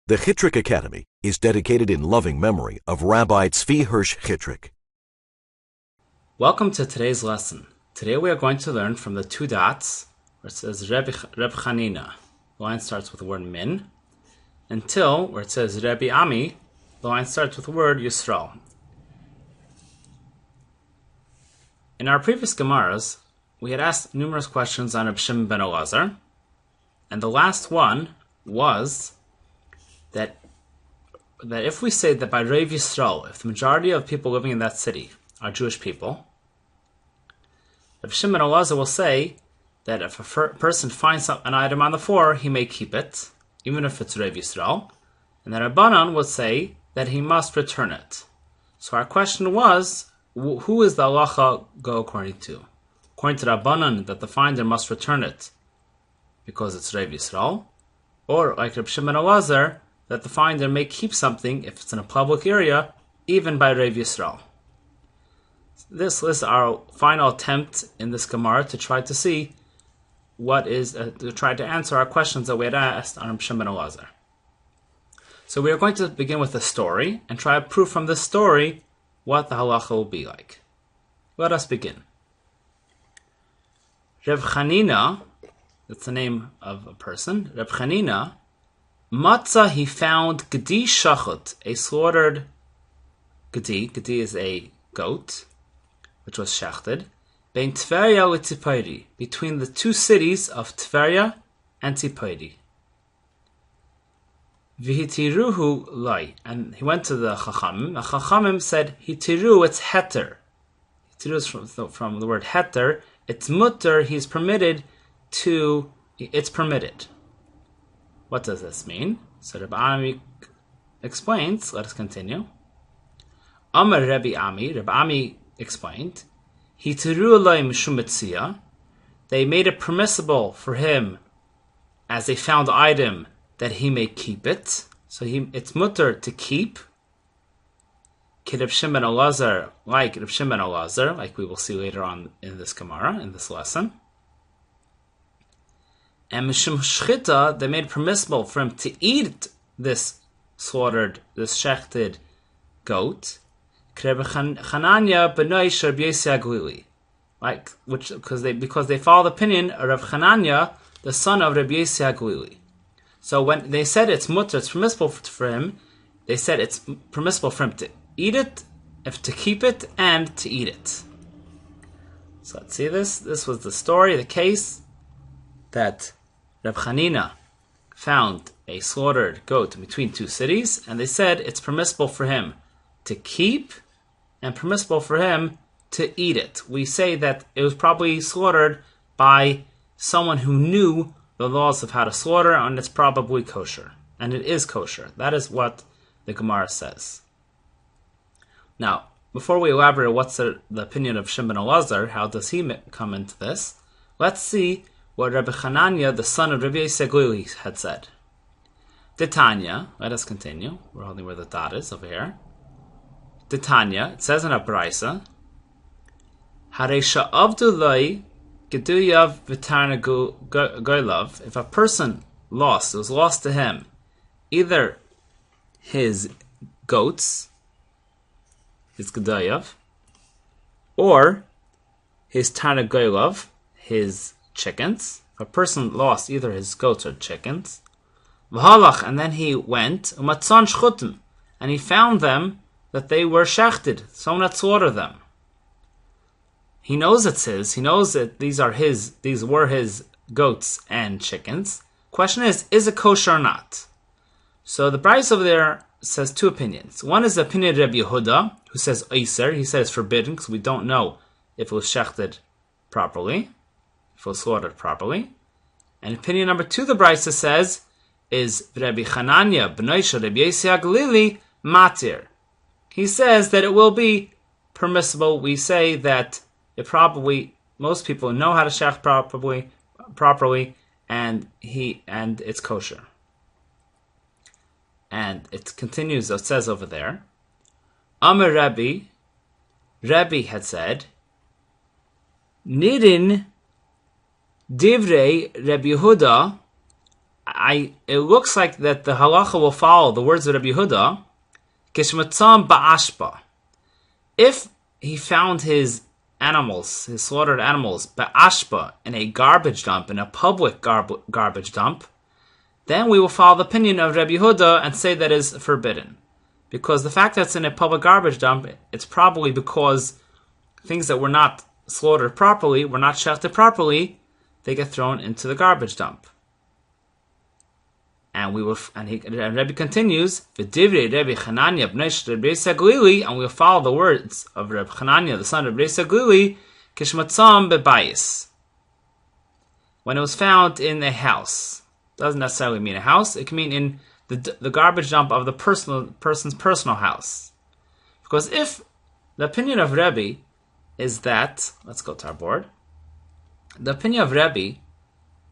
The Chitrik Academy is dedicated in loving memory of Rabbi Tzvi Hirsh Chitrik. Welcome to today's lesson. Today we are going to learn from the two dots where it says Reb Chanina. The line starts with the word min. Until where it says Rabbi Ami, the line starts with the word Yisrael. In our previous Gemaras, we had asked numerous questions on Reb Shimon ben Elazar, and the last one was that if we say that by Reiv Yisrael, if the majority of people living in that city are Jewish people, Reb Shimon ben Elazar will say that if a person finds an item on the floor, he may keep it, even if it's Reiv Yisrael, and then Rabbanan would say that he must return it. So our question was, who is the halacha go according to? According to Rabbanan, that the finder must return it because it's Reiv Yisrael, or like Reb Shimon ben Elazar, that the finder may keep something if it's in a public area, even by Reiv Yisrael. This is our final attempt in this Gemara to try to see to try to answer our questions that we had asked on Reb Shimon ben Elazar. So we are going to begin with a story and try to prove from this story what the halacha will be like. Let us begin. Reb Chanina, that's the name of a person, Reb Chanina, Matzah, he found Gedi Shachot, a slaughtered Gedi. Gedi is a goat, which was shechted, Bein Tveria u'Tzipairi, between the two cities of Tveria and Tzipairi. V'hitiruhu lai, and he went to the Chachamim. The Chachamim said, Hitiru, it's heter. Hitiru is from the word heter. It's mutter, he's permitted to, it's permitted. What does this mean? So Rabbi Ami explains, let us continue. Amar Rabbi Ami explained, Hitiru alay mishum metzia, they made it permissible for him, as they found the item, that he may keep it. So it's mutter to keep. Reb Shimon ben Elazar, like Reb Shimon ben Elazar, like we will see later on in this Gemara, in this lesson. And Mishum Shchita, they made it permissible for him to eat this slaughtered, this shechted goat. Chananya b'nai Reb Yossi HaGlili, because they follow the opinion of Reb Chananya, the son of Reb Yossi HaGlili. So when they said it's mutter, it's permissible for him, they said it's permissible for him to eat it, to keep it, and to eat it. So let's see this. This was the story, the case, that Reb Chanina found a slaughtered goat between two cities, and they said it's permissible for him to keep and permissible for him to eat it. We say that it was probably slaughtered by someone who knew the laws of how to slaughter, and it's probably kosher. And it is kosher. That is what the Gemara says. Now, before we elaborate what's the opinion of Shimon ben Elazar, how does he come into this, let's see what Rabbi Chananya, the son of Rabbi Yossi HaGlili, had said. Titania, let us continue. We're holding where the dot is over here. Titania, it says in a Braisa, Hareisha Avdulai Geduyav Vitarna Goylav, if a person it was lost to him, either his goats, his Geduyav, or his Tarna Goylav, his chickens. If a person lost either his goats or chickens, V'halach, and then he went, Umatzon Shchutim, and he found them that they were shechted, someone had slaughtered them. He knows it's his. He knows that these were his goats and chickens. Question is it kosher or not? So the Braisa over there says two opinions. One is the opinion of Rabbi Yehuda, who says Eiser. He says forbidden, because we don't know if it was shechted properly, if it was slaughtered properly. And opinion number two, the Braisa says, is Rabbi Chananya b'nai Rabbi Yossi HaGlili matir. He says that it will be permissible. We say that most people know how to shecht properly, and it's kosher. And it continues, it says over there, Amar Rabbi had said, Nidin divrei Rabbi Yehuda it looks like that the halacha will follow the words of Rabbi Yehuda, Kishmatzam ba'ashba. If he found his animals, his slaughtered animals, ba'ashba, in a garbage dump, in a public garbage dump, then we will follow the opinion of Rabbi Yehuda and say that is forbidden. Because the fact that it's in a public garbage dump, it's probably because things that were not slaughtered properly, were not shechted properly, they get thrown into the garbage dump. And Rabbi continues, V'divrei Rabbi Chananya b'nei Rabbi Saglili, and we'll follow the words of Rabbi Chananya, the son of Rabbi Saglili, Kishmatzam bebayis. When it was found in a house, doesn't necessarily mean a house. It can mean in the garbage dump of the person's personal house. Because if the opinion of Rebbe is that, let's go to our board. The opinion of Rebbe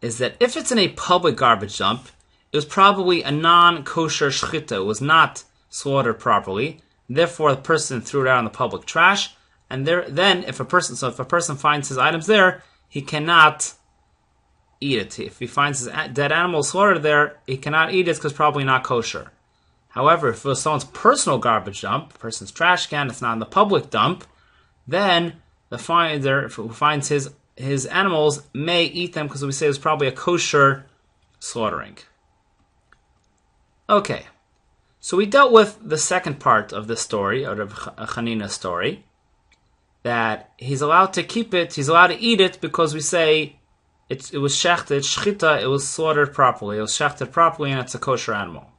is that if it's in a public garbage dump, it was probably a non-kosher shchita. It was not slaughtered properly. Therefore, the person threw it out in the public trash. And then, if a person finds his items there, he cannot eat it. If he finds his dead animal slaughtered there, he cannot eat it because it's probably not kosher. However, if it was someone's personal garbage dump, a person's trash can, it's not in the public dump, then the finder who finds his animals may eat them because we say it was probably a kosher slaughtering. Okay, so we dealt with the second part of this story, of Chanina's story, that he's allowed to keep it, he's allowed to eat it because we say it was shechted, shchita, it was slaughtered properly, it was shechted properly, and it's a kosher animal.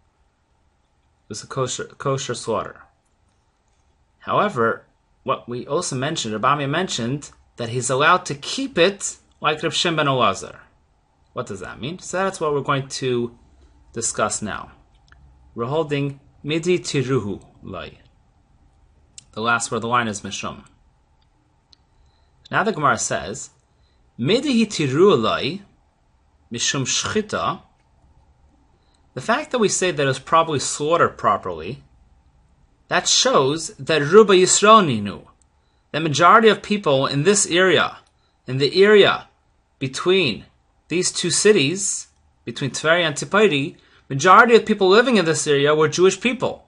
It was a kosher slaughter. However, what we also mentioned, Rabbi mentioned, that he's allowed to keep it like Reb Shimon ben Elazar. What does that mean? So that's what we're going to discuss now. We're holding midi tiruhu lai. The last word of the line is mishum. Now the Gemara says, midi tiruhu lai mishum shchita. The fact that we say that it was probably slaughtered properly, that shows that Ruba Yisrael ninu, the majority of people in this area, in the area between these two cities, between Tveria and Tipari, majority of people living in this area were Jewish people.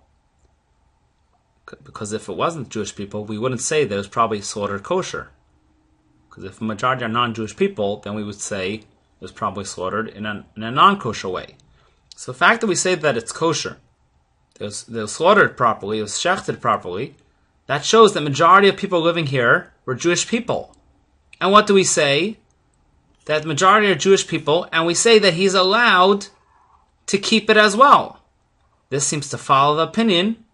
Because if it wasn't Jewish people, we wouldn't say that it was probably slaughtered kosher. Because if a majority are non-Jewish people, then we would say it was probably slaughtered in a non-kosher way. So the fact that we say that it's kosher, it was slaughtered properly, it was shechted properly, that shows that majority of people living here were Jewish people. And what do we say? That the majority are Jewish people, and we say that he's allowed to keep it as well. This seems to follow the opinion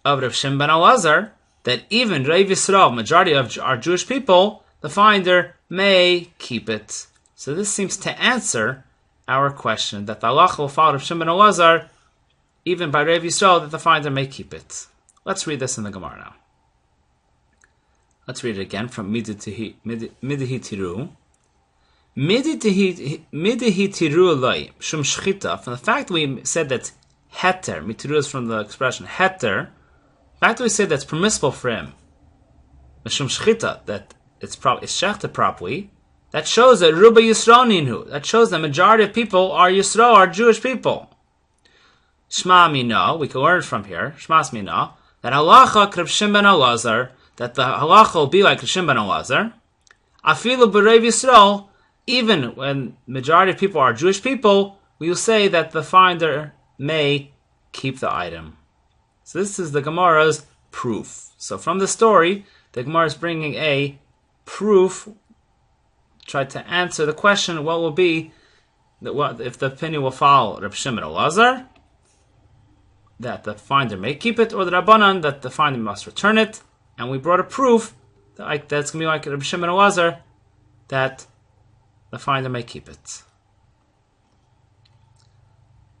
of Reb Shimon ben Elazar, that even Reiv Yisrael, majority of our Jewish people, the finder may keep it. So this seems to answer our question, that the halacha will follow Reb Shimon ben Elazar, even by Reiv Yisrael, that the finder may keep it. Let's read this in the Gemara now. Let's read it again from Midihi Tiru. Midihi Tiru Eloi, Shum Shchita, from the fact that we said that heter, mitiru is from the expression heter, the fact that we said that's permissible for him, Shum Shchita, that it's shechted properly, that shows that Ruba Yisrael Ninu, that shows the majority of people are Yisrael, are Jewish people. Shma Mina, we can learn from here, Shmas Mina, that halacha Reb Shimon ben Elazar, that the halacha will be like Reb Shimon ben Elazar, afilu b'reiv Yisrael, even when majority of people are Jewish people, we will say that the finder may keep the item. So this is the Gemara's proof. So from the story, the Gemara is bringing a proof, try to answer the question, what will be, if the opinion will follow Reb Shimon ben Elazar, that the finder may keep it, or the Rabbanan, that the finder must return it. And we brought a proof that that's going to be like Reb Shimon ben Elazar, that the finder may keep it.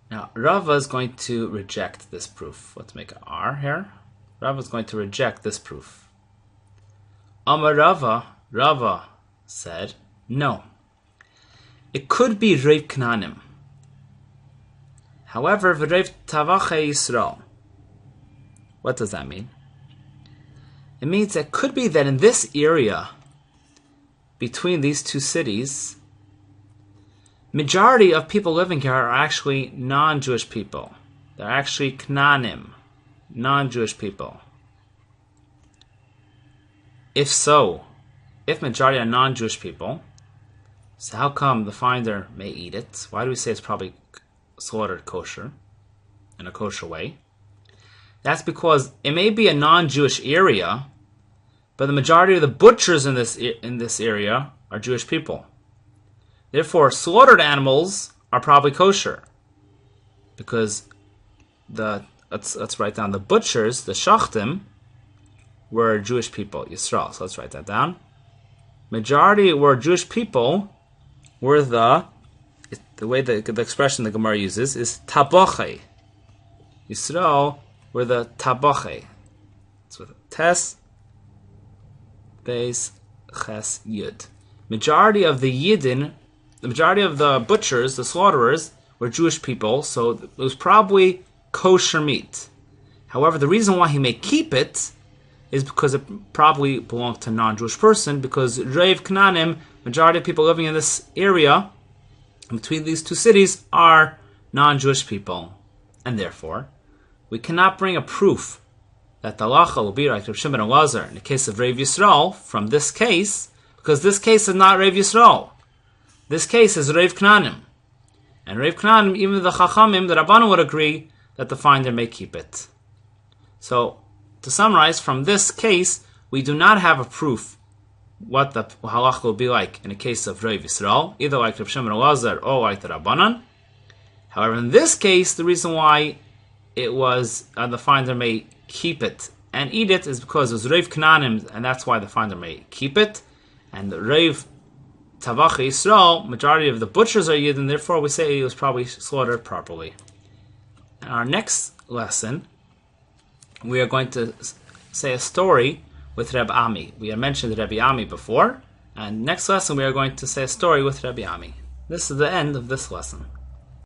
Now, Rava is going to reject this proof. Let's make an R here. Rava is going to reject this proof. Amar Rava said, no. It could be Reiv Knanim. However, V'reiv Tavache Yisrael. What does that mean? It means it could be that in this area, between these two cities, Majority of people living here are actually non-Jewish people. They're actually Knaanim, non-Jewish people. If so, if majority are non-Jewish people, so how come the finder may eat it? Why do we say it's probably slaughtered kosher, in a kosher way? That's because it may be a non-Jewish area, but the majority of the butchers in this area are Jewish people. Therefore, slaughtered animals are probably kosher, because let's write down the butchers, the shachtim, were Jewish people, Yisrael. So let's write that down. Majority were Jewish people. Were the way the expression the Gemara uses is taboche. Yisrael were the taboche. It's with tes, beis, ches, yud. Majority of the yidin, the majority of the butchers, the slaughterers, were Jewish people, so it was probably kosher meat. However, the reason why he may keep it is because it probably belonged to a non-Jewish person, because Reiv Knaanim, majority of people living in this area, between these two cities, are non-Jewish people. And therefore, we cannot bring a proof that the halacha will be like Rav Shimon and Elazar in the case of Reiv Yisrael from this case, because this case is not Reiv Yisrael. This case is Reiv Knaanim. And Reiv Knaanim, even the Chachamim, the Rabbanan would agree that the finder may keep it. So, to summarize, from this case, we do not have a proof what the halacha will be like in the case of Reiv Yisrael, either like Rav Shimon Elazar or like the Rabbanan. However, in this case, the reason why it was the finder may keep it and eat it is because it was Reiv Knaanim, and that's why the finder may keep it. And the Reiv Tavach Yisrael, majority of the butchers are Yid, and therefore we say it was probably slaughtered properly. In our next lesson, we are going to say a story with Reb Ami. We had mentioned Rabbi Ami before, and next lesson we are going to say a story with Rabbi Ami. This is the end of this lesson.